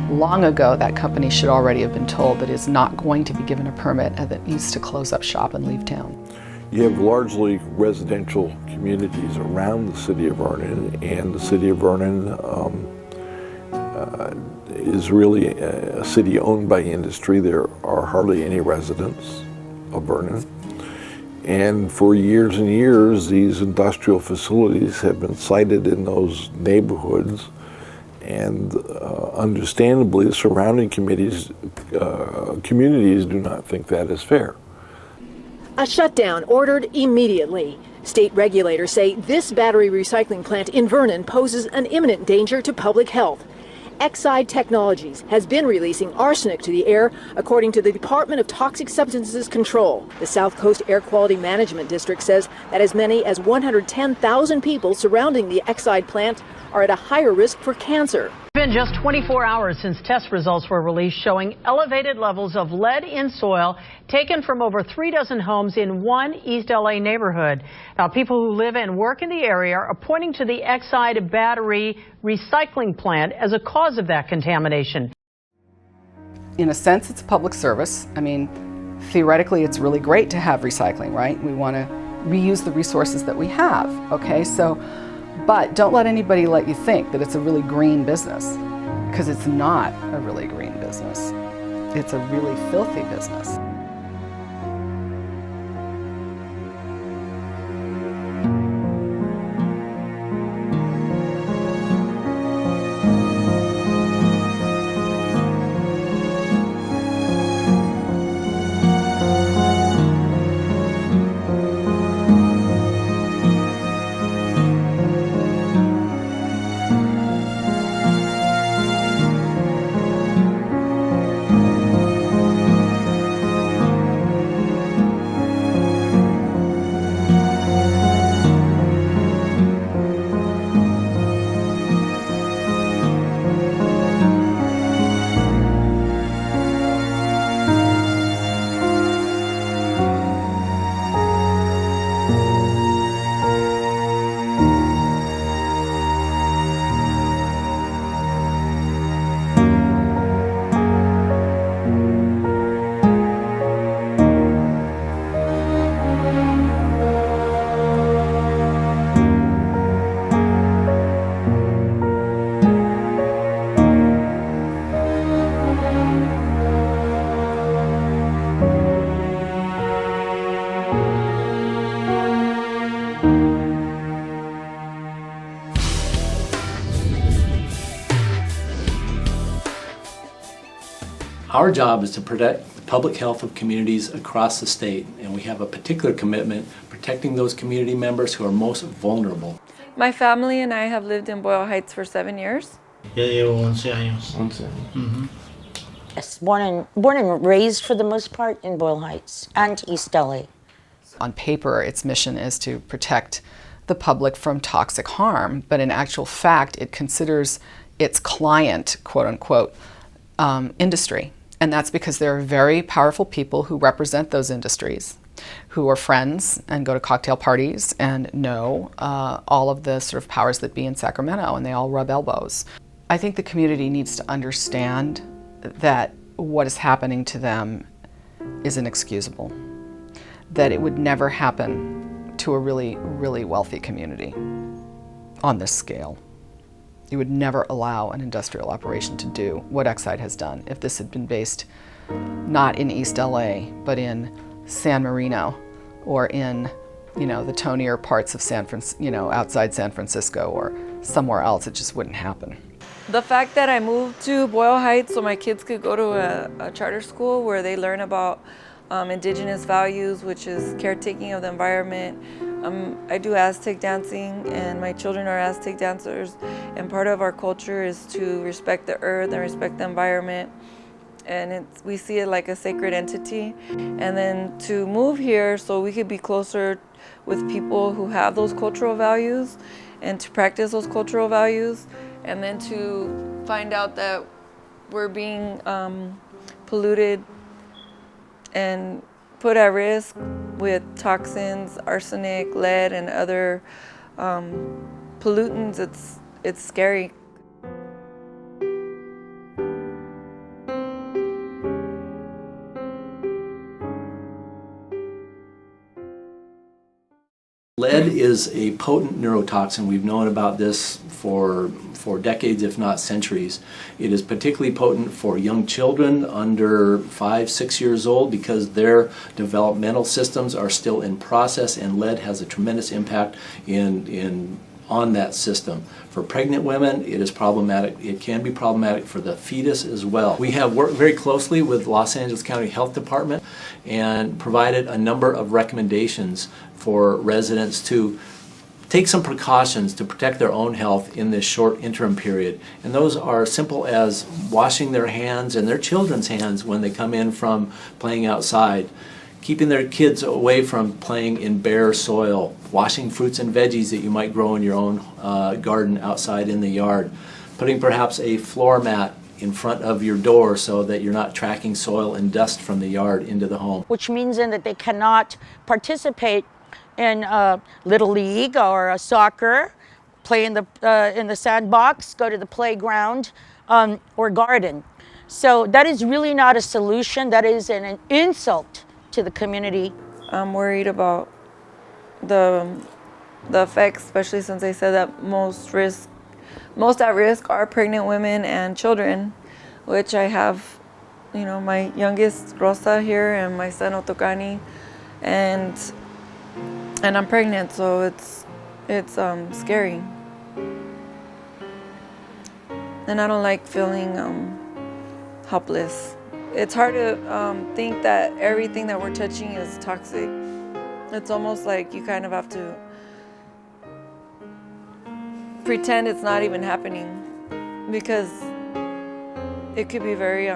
long ago that company should already have been told that it's not going to be given a permit and that it needs to close up shop and leave town. You have largely residential communities around the city of Vernon, and the city of Vernon is really a city owned by industry. There are hardly any residents of Vernon. And for years and years, these industrial facilities have been sited in those neighborhoods, and understandably, the surrounding communities do not think that is fair. A shutdown ordered immediately. State regulators say this battery recycling plant in Vernon poses an imminent danger to public health. EXIDE Technologies has been releasing arsenic to the air, according to the Department of Toxic Substances Control. The South Coast Air Quality Management District says that as many as 110,000 people surrounding the EXIDE plant are at a higher risk for cancer. It's been just 24 hours since test results were released showing elevated levels of lead in soil taken from over 3 dozen homes in one East LA neighborhood. Now, people who live and work in the area are pointing to the EXIDE battery recycling plant as a cause of that contamination. In a sense, it's a public service. I mean, theoretically, it's really great to have recycling, right? We want to reuse the resources that we have, okay? But don't let anybody let you think that it's a really green business, because it's not a really green business. It's a really filthy business. Our job is to protect the public health of communities across the state, and we have a particular commitment protecting those community members who are most vulnerable. My family and I have lived in Boyle Heights for 7 years. Ya llevo 11 años. 11. Yes, born and raised for the most part in Boyle Heights and East LA. On paper, its mission is to protect the public from toxic harm, but in actual fact, it considers its client, quote unquote, industry. And that's because there are very powerful people who represent those industries, who are friends and go to cocktail parties and know all of the sort of powers that be in Sacramento, and they all rub elbows. I think the community needs to understand that what is happening to them is inexcusable, that it would never happen to a really, really wealthy community on this scale. You would never allow an industrial operation to do what EXIDE has done if this had been based not in East LA, but in San Marino or in, the tonier parts of outside San Francisco or somewhere else. It just wouldn't happen. The fact that I moved to Boyle Heights so my kids could go to a charter school where they learn about indigenous values, which is caretaking of the environment. I do Aztec dancing, and my children are Aztec dancers, and part of our culture is to respect the earth and respect the environment, and we see it like a sacred entity. And then to move here so we could be closer with people who have those cultural values and to practice those cultural values, and then to find out that we're being polluted and put at risk with toxins, arsenic, lead, and other pollutants. It's scary. Lead is a potent neurotoxin. We've known about this for decades, if not centuries. It is particularly potent for young children under 5, 6 years old because their developmental systems are still in process, and lead has a tremendous impact on that system. For pregnant women, it is problematic. It can be problematic for the fetus as well. We have worked very closely with Los Angeles County Health Department and provided a number of recommendations for residents to take some precautions to protect their own health in this short interim period. And those are simple as washing their hands and their children's hands when they come in from playing outside, keeping their kids away from playing in bare soil, washing fruits and veggies that you might grow in your own garden outside in the yard, putting perhaps a floor mat in front of your door so that you're not tracking soil and dust from the yard into the home. Which means then that they cannot participate in Little League or soccer, play in the sandbox, go to the playground, or garden. So that is really not a solution. That is an insult to the community. I'm worried about the effects, especially since they said that most at risk are pregnant women and children, which I have, my youngest Rosa here and my son Otokani, and I'm pregnant, so it's scary. And I don't like feeling helpless. It's hard to think that everything that we're touching is toxic. It's almost like you kind of have to pretend it's not even happening, because it could be very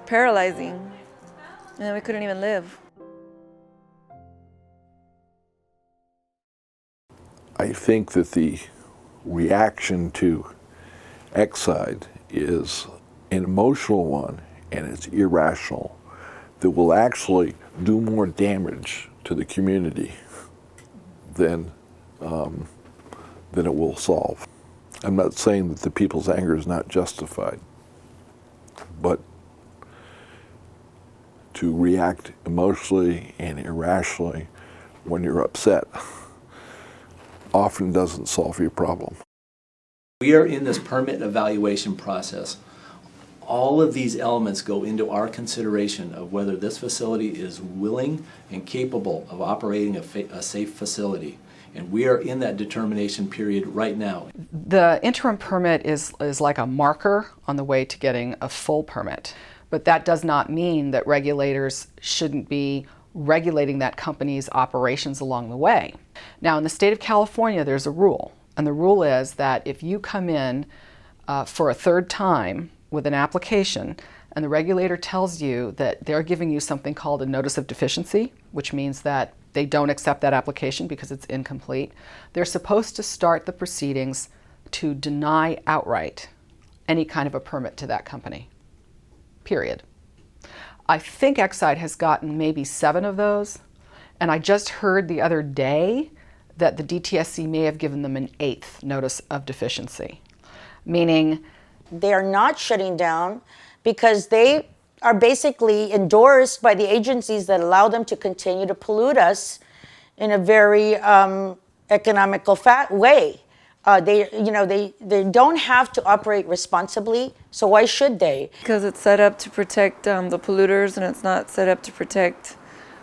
paralyzing, and then we couldn't even live. I think that the reaction to EXIDE is an emotional one, and it's irrational, that will actually do more damage to the community than it will solve. I'm not saying that the people's anger is not justified, but to react emotionally and irrationally when you're upset often doesn't solve your problem. We are in this permit evaluation process. All of these elements go into our consideration of whether this facility is willing and capable of operating a safe facility. And we are in that determination period right now. The interim permit is like a marker on the way to getting a full permit. But that does not mean that regulators shouldn't be regulating that company's operations along the way. Now, in the state of California, there's a rule. And the rule is that if you come in for a third time with an application and the regulator tells you that they're giving you something called a notice of deficiency, which means that they don't accept that application because it's incomplete, they're supposed to start the proceedings to deny outright any kind of a permit to that company, period. I think EXIDE has gotten maybe 7 of those, and I just heard the other day that the DTSC may have given them an 8th notice of deficiency, meaning they are not shutting down because they are basically endorsed by the agencies that allow them to continue to pollute us in a very economical way. They don't have to operate responsibly, so why should they? Because it's set up to protect the polluters, and it's not set up to protect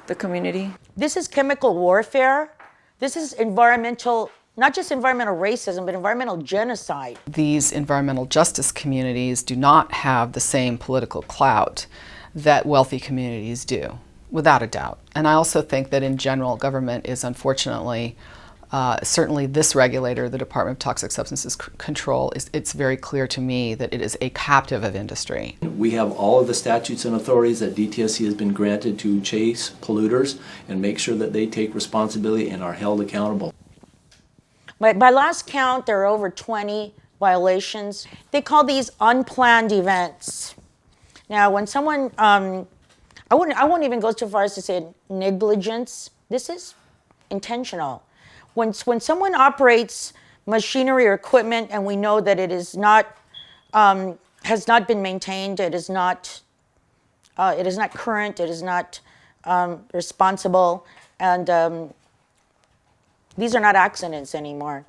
the community. This is chemical warfare. This is environmental, not just environmental racism, but environmental genocide. These environmental justice communities do not have the same political clout that wealthy communities do, without a doubt. And I also think that in general, government is unfortunately, certainly this regulator, the Department of Toxic Substances Control, it's very clear to me that it is a captive of industry. We have all of the statutes and authorities that DTSC has been granted to chase polluters and make sure that they take responsibility and are held accountable. By last count, there are over 20 violations. They call these unplanned events. Now, when someone, I won't even go too far as to say negligence. This is intentional. When someone operates machinery or equipment and we know that it is not, has not been maintained, it is not current, it is not responsible, And these are not accidents anymore.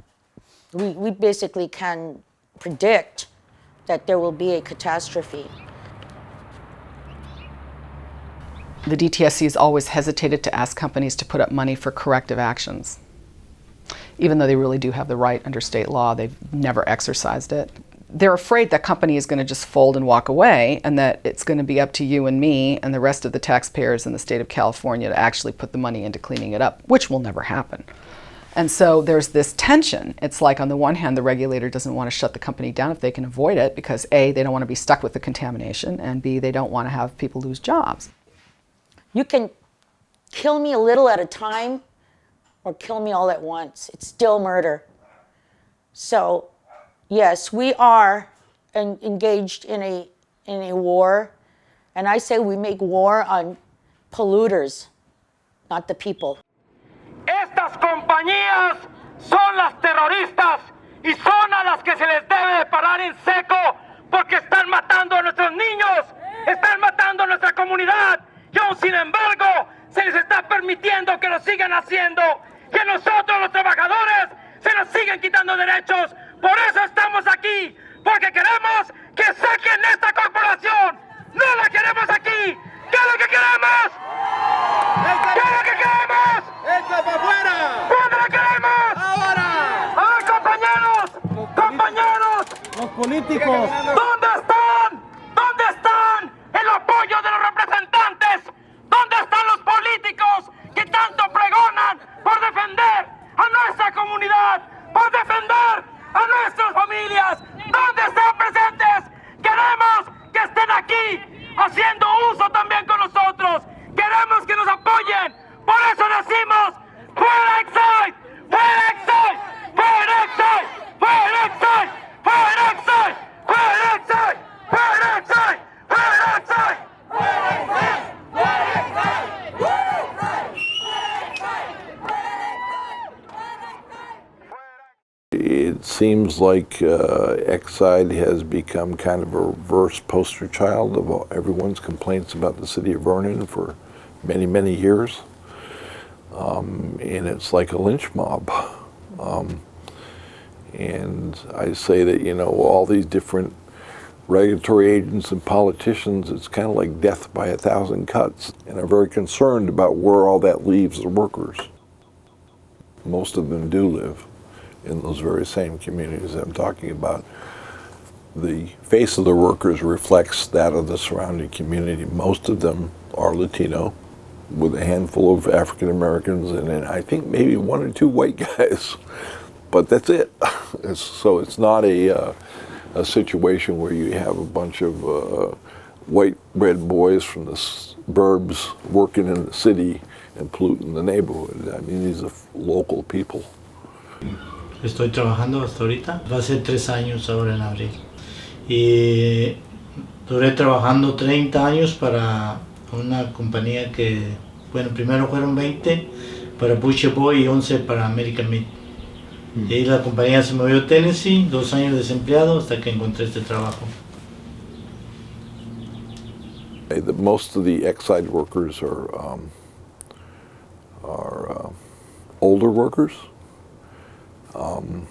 We basically can predict that there will be a catastrophe. The DTSC has always hesitated to ask companies to put up money for corrective actions. Even though they really do have the right under state law, they've never exercised it. They're afraid that company is going to just fold and walk away, and that it's going to be up to you and me and the rest of the taxpayers in the state of California to actually put the money into cleaning it up, which will never happen. And so there's this tension. It's like, on the one hand, the regulator doesn't want to shut the company down if they can avoid it, because A, they don't want to be stuck with the contamination, and B, they don't want to have people lose jobs. You can kill me a little at a time or kill me all at once. It's still murder. So, yes, we are engaged in a war, and I say we make war on polluters, not the people. Estas compañías son las terroristas y son a las que se les debe parar en seco porque están matando a nuestros niños, están matando a nuestra comunidad y aún sin embargo se les está permitiendo que lo sigan haciendo y a nosotros los trabajadores se nos siguen quitando derechos. Por eso estamos aquí, porque queremos que saquen esta corporación. No la queremos aquí. ¿Qué es lo que queremos? ¿Qué es lo que queremos? ¡Echa para afuera! ¿Dónde la queremos? ¡Ahora! ¡A ver, compañeros! ¡Compañeros! Los políticos. ¿Dónde están? ¿Dónde están el apoyo de los representantes? ¿Dónde están los políticos que tanto pregonan por defender a nuestra comunidad, por defender a nuestras familias? ¿Dónde están presentes? Queremos que estén aquí haciendo uso también con nosotros. Queremos que nos apoyen. Por eso decimos, ¡fuera EXIDE! ¡Fuera EXIDE! ¡Fuera EXIDE! ¡Fuera EXIDE! ¡Fuera EXIDE! ¡Fuera EXIDE! ¡Fuera EXIDE! ¡Fuera EXIDE! ¡Fuera EXIDE! It seems like EXIDE has become kind of a reverse poster child of everyone's complaints about the city of Vernon for many, many years. And it's like a lynch mob. And I say that, you know, all these different regulatory agents and politicians, it's kind of like death by 1,000 cuts. And I'm very concerned about where all that leaves the workers. Most of them do live in those very same communities I'm talking about. The face of the workers reflects that of the surrounding community. Most of them are Latino, with a handful of African Americans, and then I think maybe 1 or 2 white guys, but that's it. So it's not a situation where you have a bunch of white bread boys from the suburbs working in the city and polluting the neighborhood. I mean, these are local people. Estoy trabajando hasta ahorita. Va a ser 3 años ahora en abril. Y duré trabajando 30 años para una compañía que, bueno, primero fueron 20 para Butcher Boy y 11 para American Meat. Y ahí la compañía se movió a Tennessee, 2 años desempleado hasta que encontré este trabajo. Most of the EXIDE workers are older workers. And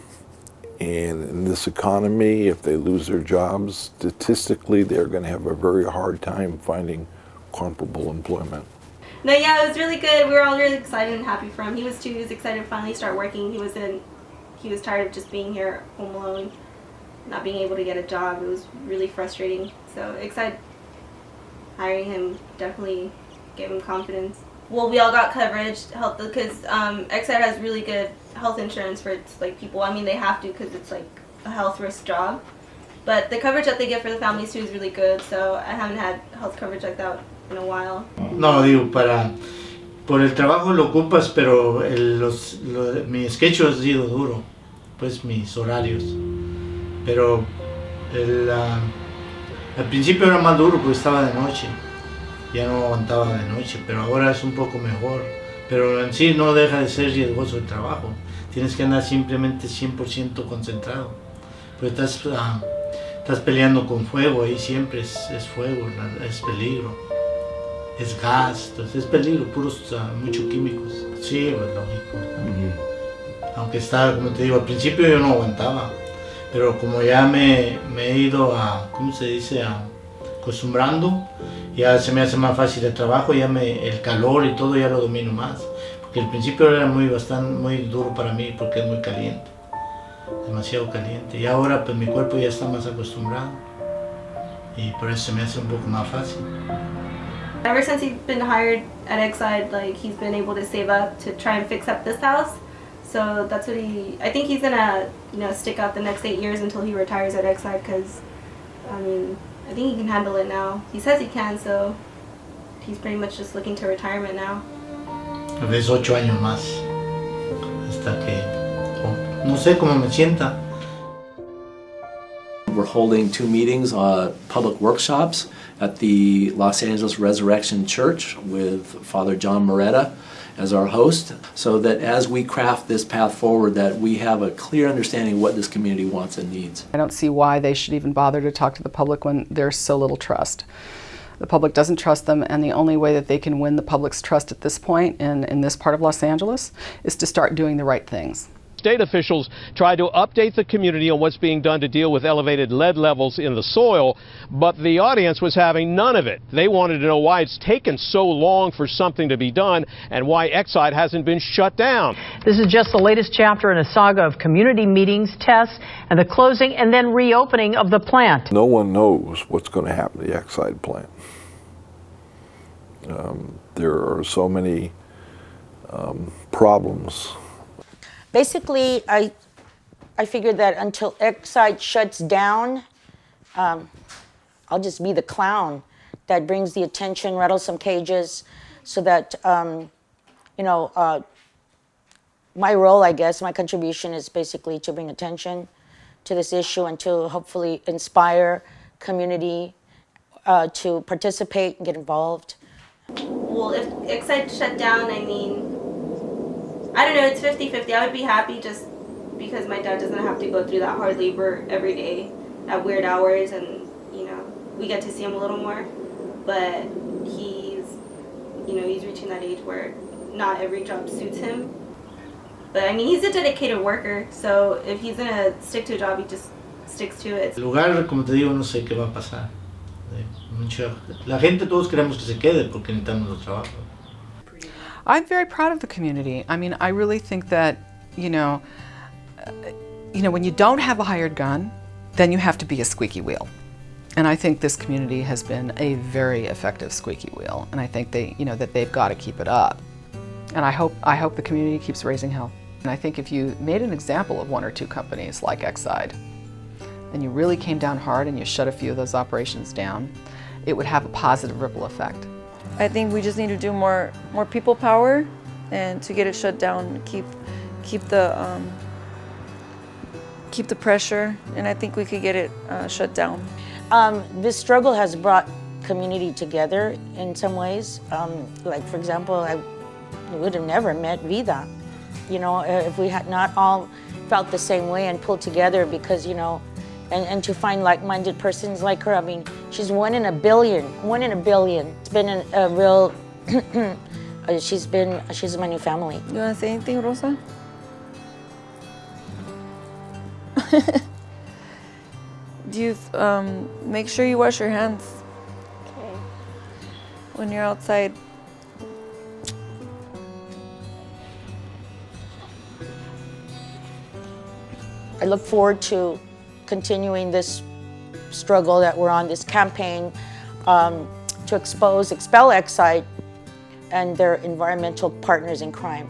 in this economy, if they lose their jobs, statistically, they're going to have a very hard time finding comparable employment. No, yeah, it was really good. We were all really excited and happy for him. He was too. He was excited to finally start working. He was tired of just being here home alone, not being able to get a job. It was really frustrating. So EXIDE hiring him definitely gave him confidence. Well, we all got coverage, health, because EXIDE has really good health insurance for its people. I mean, they have to because it's like a health risk job. But the coverage that they get for the families too is really good. So I haven't had health coverage like that in a while. No, digo, por el trabajo lo ocupas, pero mi sketch ha sido duro, pues mis horarios. Pero al principio era más duro porque estaba de noche. Ya no aguantaba de noche, pero ahora es un poco mejor. Pero en sí no deja de ser riesgoso el trabajo. Tienes que andar simplemente 100% concentrado. Pues estás peleando con fuego, ahí siempre es fuego, es peligro. es gas, entonces es peligro, muchos químicos. Sí, pues lógico. Aunque estaba, como te digo, al principio yo no aguantaba, pero como ya me he ido ¿cómo se dice? Acostumbrando, ya se me hace más fácil el trabajo, el calor y todo ya lo domino más. Porque al principio era muy duro para mí porque es muy caliente, demasiado caliente. Y ahora pues mi cuerpo ya está más acostumbrado y por eso se me hace un poco más fácil. Ever since he's been hired at EXIDE, like he's been able to save up to try and fix up this house. So that's what I think he's gonna, stick out the next 8 years until he retires at EXIDE because, I think he can handle it now. He says he can, so he's pretty much just looking to retirement now. A veces 8 años más, hasta que, no sé cómo me sienta. We're holding 2 meetings, public workshops at the Los Angeles Resurrection Church with Father John Moretta as our host, so that as we craft this path forward, that we have a clear understanding of what this community wants and needs. I don't see why they should even bother to talk to the public when there's so little trust. The public doesn't trust them, and the only way that they can win the public's trust at this point in this part of Los Angeles is to start doing the right things. State officials tried to update the community on what's being done to deal with elevated lead levels in the soil, but the audience was having none of it. They wanted to know why it's taken so long for something to be done and why EXIDE hasn't been shut down. This is just the latest chapter in a saga of community meetings, tests, and the closing and then reopening of the plant. No one knows what's going to happen to the EXIDE plant. There are so many problems. Basically, I figured that until EXIDE shuts down, I'll just be the clown that brings the attention, rattles some cages, so that, my role, I guess, my contribution is basically to bring attention to this issue and to hopefully inspire community to participate and get involved. Well, if EXIDE shut down, I don't know, it's 50-50. I would be happy just because my dad doesn't have to go through that hard labor every day at weird hours, and we get to see him a little more. But he's reaching that age where not every job suits him. But he's a dedicated worker, so if he's gonna stick to a job, he just sticks to it. El lugar, como te digo, no sé qué va a pasar. La gente, todos queremos que se quede porque necesitamos los trabajos. I'm very proud of the community. I really think that, when you don't have a hired gun, then you have to be a squeaky wheel. And I think this community has been a very effective squeaky wheel, and I think that they've got to keep it up. And I hope the community keeps raising hell. And I think if you made an example of 1 or 2 companies like EXIDE, and you really came down hard and you shut a few of those operations down, it would have a positive ripple effect. I think we just need to do more people power, and to get it shut down, keep the pressure, and I think we could get it shut down. This struggle has brought community together in some ways. Like, for example, I would have never met Vida, if we had not all felt the same way and pulled together, because, and to find like-minded persons like her. She's 1 in a billion. 1 in a billion. It's been a real. She's my new family. You want to say anything, Rosa? Do you make sure you wash your hands? Okay. When you're outside. I look forward to continuing this struggle that we're on, this campaign to expel EXIDE and their environmental partners in crime.